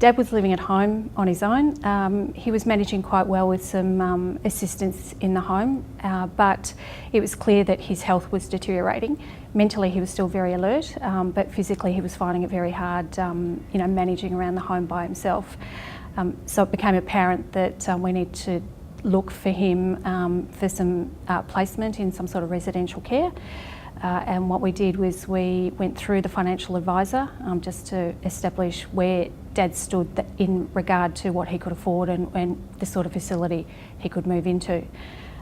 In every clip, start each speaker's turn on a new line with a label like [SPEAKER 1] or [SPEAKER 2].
[SPEAKER 1] Dad was living at home on his own. He was managing quite well with some assistance in the home, but it was clear that his health was deteriorating. Mentally he was still very alert, but physically he was finding it very hard, managing around the home by himself. So it became apparent that we need to look for him for some placement in some sort of residential care. And what we did was we went through the financial advisor just to establish where Dad stood in regard to what he could afford and the sort of facility he could move into.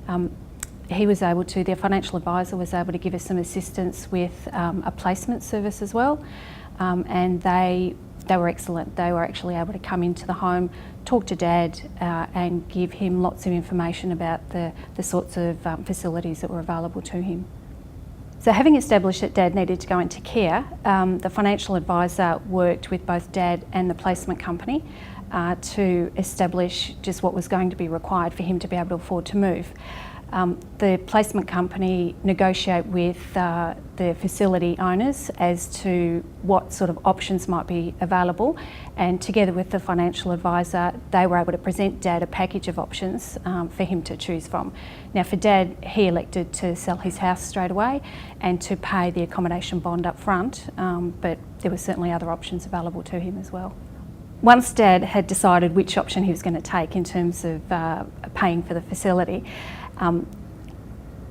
[SPEAKER 1] The financial advisor was able to give us some assistance with a placement service as well, and they were excellent. They were actually able to come into the home, talk to Dad and give him lots of information about the sorts of facilities that were available to him. So having established that Dad needed to go into care, the financial advisor worked with both Dad and the placement company to establish just what was going to be required for him to be able to afford to move. The placement company negotiate with the facility owners as to what sort of options might be available, and together with the financial advisor they were able to present Dad a package of options for him to choose from. Now for Dad, he elected to sell his house straight away and to pay the accommodation bond up front, but there were certainly other options available to him as well. Once Dad had decided which option he was going to take in terms of paying for the facility,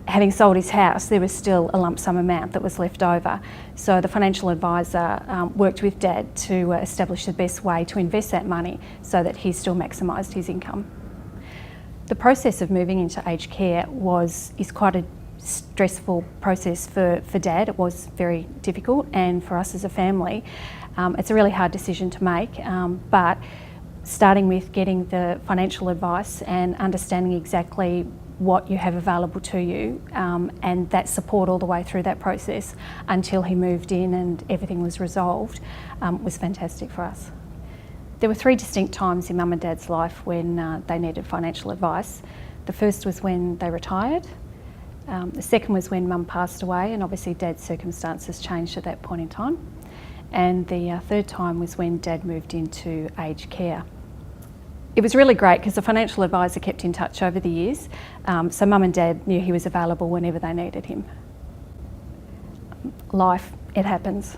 [SPEAKER 1] having sold his house, there was still a lump sum amount that was left over. So the financial advisor worked with Dad to establish the best way to invest that money so that he still maximised his income. The process of moving into aged care is quite a stressful process for Dad. It was very difficult, and for us as a family, it's a really hard decision to make, but starting with getting the financial advice and understanding exactly what you have available to you, and that support all the way through that process until he moved in and everything was resolved, was fantastic for us. There were 3 distinct times in Mum and Dad's life when they needed financial advice. The first was when they retired. The second was when Mum passed away, and obviously Dad's circumstances changed at that point in time. And the third time was when Dad moved into aged care. It was really great because the financial advisor kept in touch over the years, so Mum and Dad knew he was available whenever they needed him. Life, it happens.